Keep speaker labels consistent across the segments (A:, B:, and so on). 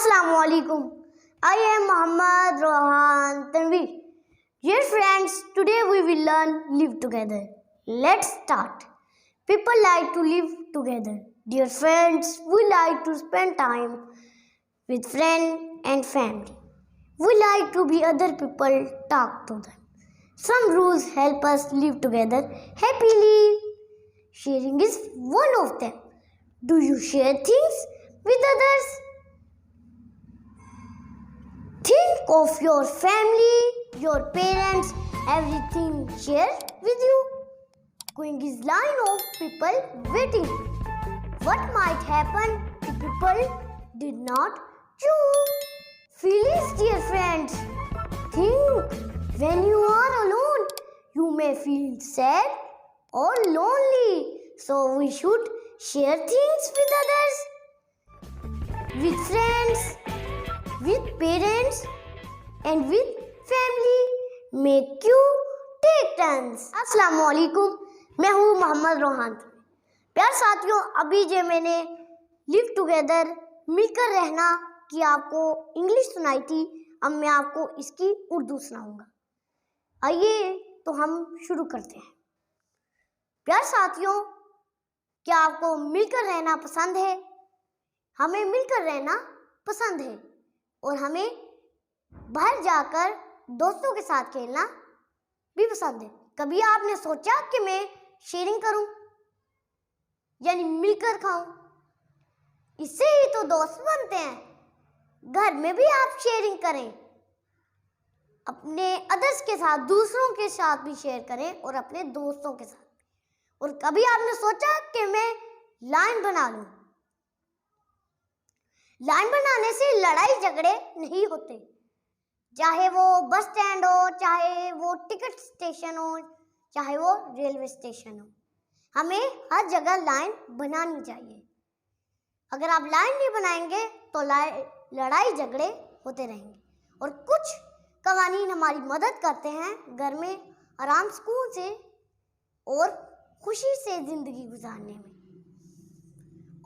A: Assalamualaikum. I am Muhammad Rohan Tanveer. Dear friends, today we will learn live together. Let's start. People like to live together. Dear friends, we like to spend time with friends and family. We like to be other people, talk to them. Some rules help us live together happily. Sharing is one of them. Do you share things with others? Think of your family, your parents, everything share with you. Going is line of people waiting. What might happen if people did not choose? Feelings, dear friends. Think when you are alone, you may feel sad or lonely. So we should share things with others, with friends, with parents and with family. Make you take turns. अस्सलाम वालेकुम, मैं हूँ मोहम्मद रोहान। प्यार साथियों, अभी जो मैंने live together मिलकर रहना की आपको इंग्लिश सुनाई थी, अब मैं आपको इसकी उर्दू सुनाऊंगा। आइए तो हम शुरू करते हैं। प्यार साथियों, क्या आपको मिलकर रहना पसंद है? हमें मिलकर रहना पसंद है और हमें बाहर जाकर दोस्तों के साथ खेलना भी पसंद है। कभी आपने सोचा कि मैं शेयरिंग करूं, यानी मिलकर खाऊं? इससे ही तो दोस्त बनते हैं। घर में भी आप शेयरिंग करें, अपने अदर्स के साथ, दूसरों के साथ भी शेयर करें और अपने दोस्तों के साथ। और कभी आपने सोचा कि मैं लाइन बना लूं? लाइन बनाने से लड़ाई झगड़े नहीं होते, चाहे वो बस स्टैंड हो, चाहे वो टिकट स्टेशन हो, चाहे वो रेलवे स्टेशन हो। हमें हर जगह लाइन बनानी चाहिए। अगर आप लाइन नहीं बनाएंगे तो लड़ाई झगड़े होते रहेंगे। और कुछ कवानीन हमारी मदद करते हैं घर में आराम सुकून से और खुशी से जिंदगी गुजारने में।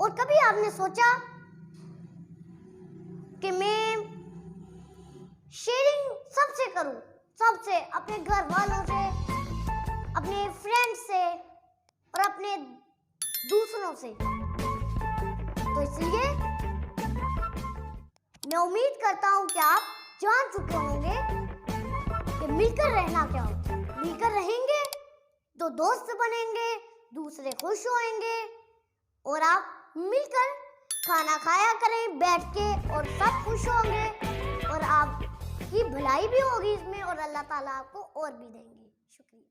A: और कभी आपने सोचा कि मैं शेयरिंग सबसे करूं, सबसे, अपने घर वालों से, अपने फ्रेंड्स से और अपने दूसरों से? तो इसलिए मैं उम्मीद करता हूं कि आप जान चुके होंगे कि मिलकर रहना क्या होता है। मिलकर रहेंगे तो दोस्त बनेंगे, दूसरे खुश होंगे और आप मिलकर खाना खाया करें बैठ के और सब खुश होंगे और आपकी भलाई भी होगी इसमें और अल्लाह ताला आपको और भी देंगे। शुक्रिया।